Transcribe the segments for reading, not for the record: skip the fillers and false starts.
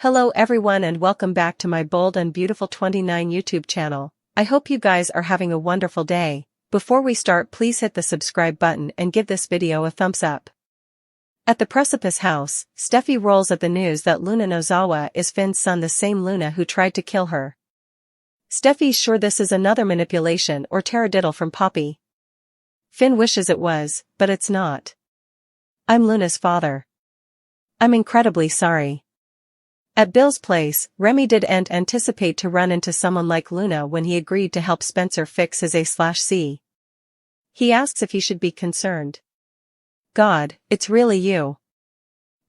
Hello everyone and welcome back to my Bold and Beautiful 29 YouTube channel. I hope you guys are having a wonderful day. Before we start, please hit the subscribe button and give this video a thumbs up. At the precipice house, Steffi rolls at the news that Luna Nozawa is Finn's son, the same Luna who tried to kill her. Steffi's sure this is another manipulation or taradiddle from Poppy. Finn wishes it was, but it's not. I'm Luna's father. I'm incredibly sorry. At Bill's place, Remy didn't anticipate to run into someone like Luna when he agreed to help Spencer fix his A/C. He asks if he should be concerned. God, it's really you.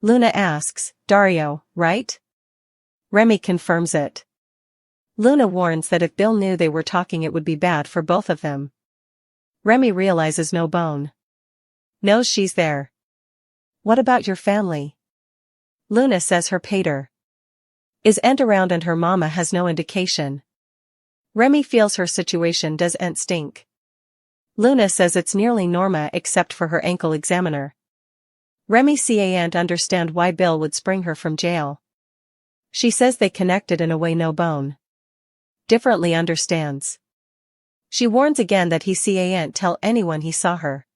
Luna asks, Dario, right? Remy confirms it. Luna warns that if Bill knew they were talking it would be bad for both of them. Remy realizes no bone. Knows she's there. What about your family? Luna says her pater isn't around and her mama has no indication. Remy feels her situation doesn't stink. Luna says it's nearly norma except for her ankle examiner. Remy can't understand why Bill would spring her from jail. She says they connected in a way no bone differently understands. She warns again that he can't tell anyone he saw her.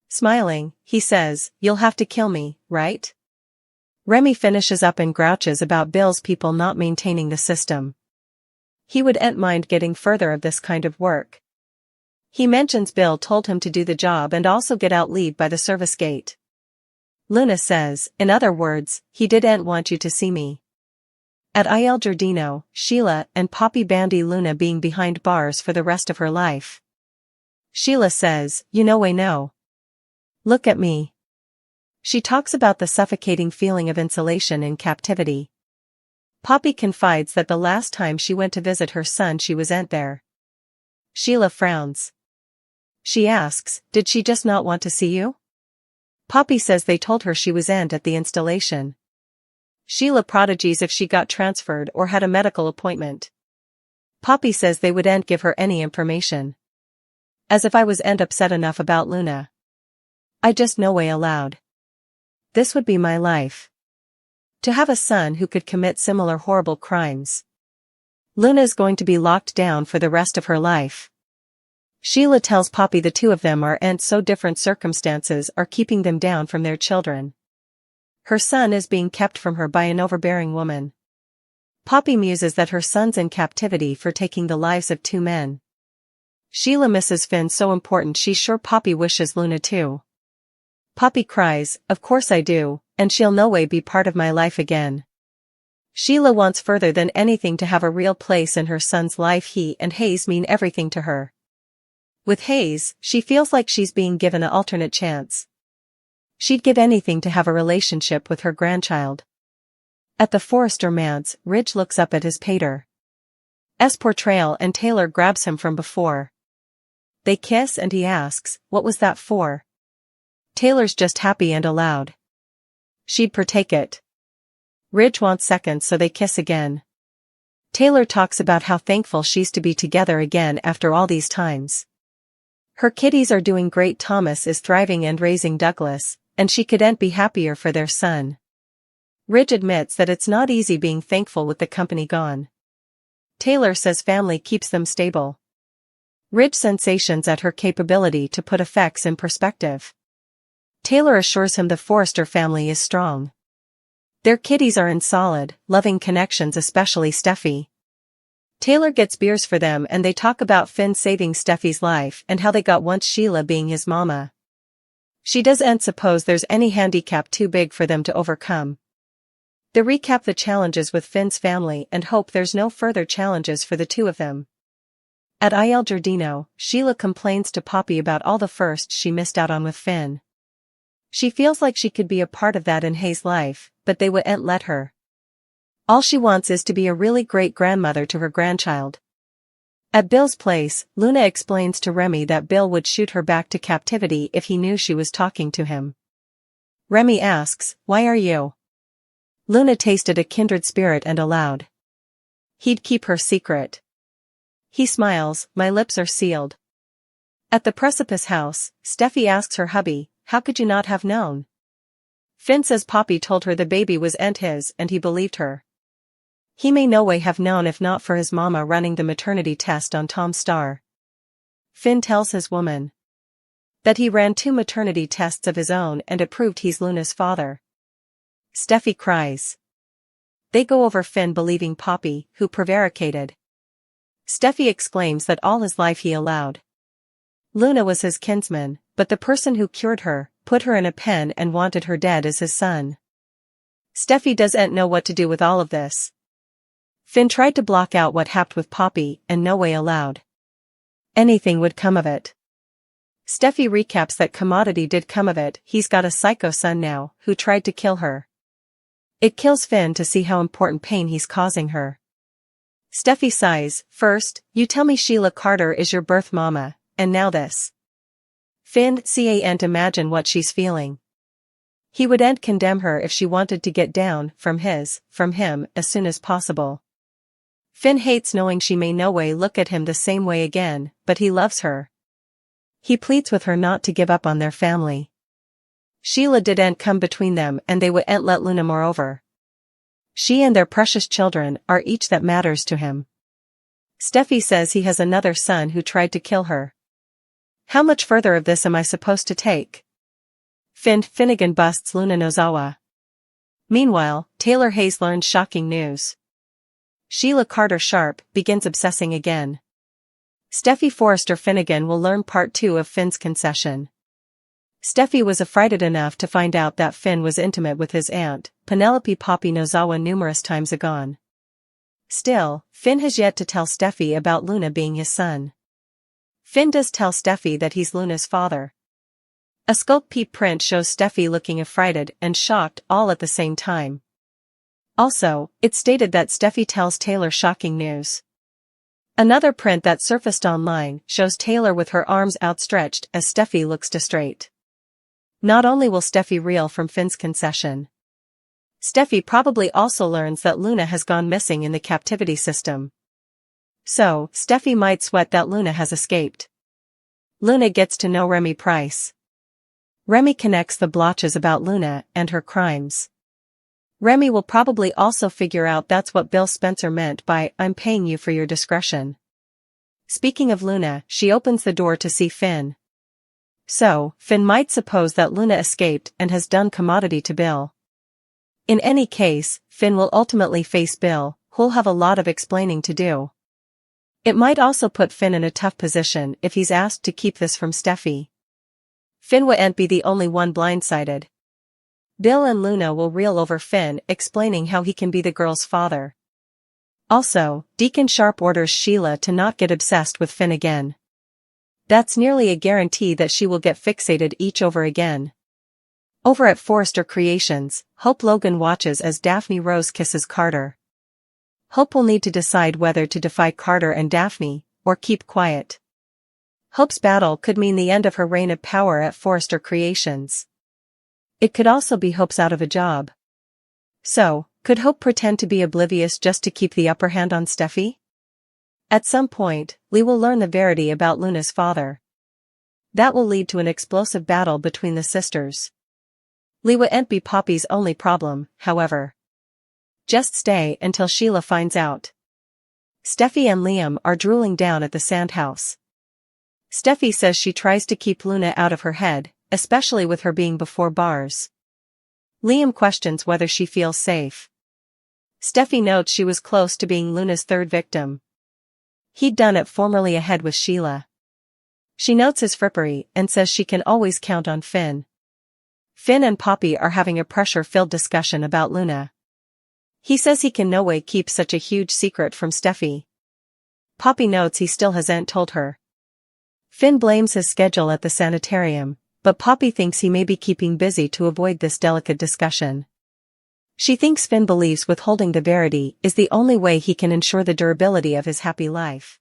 Smiling, he says, "You'll have to kill me, right?" Remy finishes up and grouches about Bill's people not maintaining the system. He wouldn't mind getting further of this kind of work. He mentions Bill told him to do the job and also get out leave by the service gate. Luna says, in other words, he didn't want you to see me. At Il Giardino, Sheila and Poppy bandy Luna being behind bars for the rest of her life. Sheila says, "You know I know. Look at me." She talks about the suffocating feeling of insulation in captivity. Poppy confides that the last time she went to visit her son she wasn't there. Sheila frowns. She asks, "Did she just not want to see you?" Poppy says they told her she wasn't at the installation. Sheila prodigies if she got transferred or had a medical appointment. Poppy says they wouldn't give her any information. As if I wasn't upset enough about Luna. I just no way allowed. This would be my life. To have a son who could commit similar horrible crimes. Luna's going to be locked down for the rest of her life. Sheila tells Poppy the two of them aren't so different circumstances are keeping them down from their children. Her son is being kept from her by an overbearing woman. Poppy muses that her son's in captivity for taking the lives of two men. Sheila misses Finn so important she's sure Poppy wishes Luna too. Poppy cries, "Of course I do, and she'll no way be part of my life again." Sheila wants further than anything to have a real place in her son's life. He and Hayes mean everything to her. With Hayes, she feels like she's being given an alternate chance. She'd give anything to have a relationship with her grandchild. At the Forrester manse, Ridge looks up at his pater's portrayal and Taylor grabs him from before. They kiss and he asks, "What was that for?" Taylor's just happy and aloud. She'd partake it. Ridge wants seconds so they kiss again. Taylor talks about how thankful she's to be together again after all these times. Her kiddies are doing great. Thomas is thriving and raising Douglas, and she couldn't be happier for their son. Ridge admits that it's not easy being thankful with the company gone. Taylor says family keeps them stable. Ridge sensations at her capability to put effects in perspective. Taylor assures him the Forrester family is strong. Their kiddies are in solid, loving connections, especially Steffi. Taylor gets beers for them and they talk about Finn saving Steffi's life and how they got once, Sheila being his mama. She doesn't suppose there's any handicap too big for them to overcome. They recap the challenges with Finn's family and hope there's no further challenges for the two of them. At Il Giardino, Sheila complains to Poppy about all the firsts she missed out on with Finn. She feels like she could be a part of that in Hayes' life, but they wouldn't let her. All she wants is to be a really great grandmother to her grandchild. At Bill's place, Luna explains to Remy that Bill would shoot her back to captivity if he knew she was talking to him. Remy asks, "Why are you?" Luna tasted a kindred spirit and aloud. He'd keep her secret. He smiles, "My lips are sealed." At the precipice house, Steffi asks her hubby, "How could you not have known?" Finn says Poppy told her the baby wasn't his and he believed her. He may no way have known if not for his mama running the maternity test on Tom Star. Finn tells his woman that he ran 2 maternity tests of his own and it proved he's Luna's father. Steffy cries. They go over Finn believing Poppy, who prevaricated. Steffy exclaims that all his life he allowed Luna was his kinsman, but the person who cured her, put her in a pen and wanted her dead as his son. Steffy doesn't know what to do with all of this. Finn tried to block out what happened with Poppy and no way allowed anything would come of it. Steffy recaps that commodity did come of it. He's got a psycho son now, who tried to kill her. It kills Finn to see how important pain he's causing her. Steffy sighs, first, you tell me Sheila Carter is your birth mama, and now this. Finn can't imagine what she's feeling. He wouldn't condemn her if she wanted to get down from him as soon as possible. Finn hates knowing she may no way look at him the same way again, but he loves her. He pleads with her not to give up on their family. Sheila didn't come between them and they wouldn't let Luna moreover. She and their precious children are each that matters to him. Steffy says he has another son who tried to kill her. How much further of this am I supposed to take? Finnegan busts Luna Nozawa. Meanwhile, Taylor Hayes learns shocking news. Sheila Carter Sharp begins obsessing again. Steffy Forrester Finnegan will learn part 2 of Finn's confession. Steffy was affrighted enough to find out that Finn was intimate with his aunt, Penelope Poppy Nozawa, numerous times agone. Still, Finn has yet to tell Steffy about Luna being his son. Finn does tell Steffy that he's Luna's father. A sculpt peep print shows Steffy looking affrighted and shocked all at the same time. Also, it's stated that Steffy tells Taylor shocking news. Another print that surfaced online shows Taylor with her arms outstretched as Steffy looks distraught. Not only will Steffy reel from Finn's concession, Steffy probably also learns that Luna has gone missing in the captivity system. So, Steffy might sweat that Luna has escaped. Luna gets to know Remy Price. Remy connects the blotches about Luna and her crimes. Remy will probably also figure out that's what Bill Spencer meant by, I'm paying you for your discretion. Speaking of Luna, she opens the door to see Finn. So, Finn might suppose that Luna escaped and has done commodity to Bill. In any case, Finn will ultimately face Bill, who'll have a lot of explaining to do. It might also put Finn in a tough position if he's asked to keep this from Steffy. Finn wouldn't be the only one blindsided. Bill and Luna will reel over Finn explaining how he can be the girl's father. Also, Deacon Sharp orders Sheila to not get obsessed with Finn again. That's nearly a guarantee that she will get fixated each over again. Over at Forrester Creations, Hope Logan watches as Daphne Rose kisses Carter. Hope will need to decide whether to defy Carter and Daphne, or keep quiet. Hope's battle could mean the end of her reign of power at Forrester Creations. It could also be Hope's out of a job. So, could Hope pretend to be oblivious just to keep the upper hand on Steffy? At some point, Lee will learn the verity about Luna's father. That will lead to an explosive battle between the sisters. Lee wouldn't be Poppy's only problem, however. Just stay until Sheila finds out. Steffy and Liam are drooling down at the sandhouse. Steffy says she tries to keep Luna out of her head, especially with her being before bars. Liam questions whether she feels safe. Steffy notes she was close to being Luna's third victim. He'd done it formerly ahead with Sheila. She notes his frippery and says she can always count on Finn. Finn and Poppy are having a pressure-filled discussion about Luna. He says he can no way keep such a huge secret from Steffy. Poppy notes he still hasn't told her. Finn blames his schedule at the sanitarium, but Poppy thinks he may be keeping busy to avoid this delicate discussion. She thinks Finn believes withholding the verity is the only way he can ensure the durability of his happy life.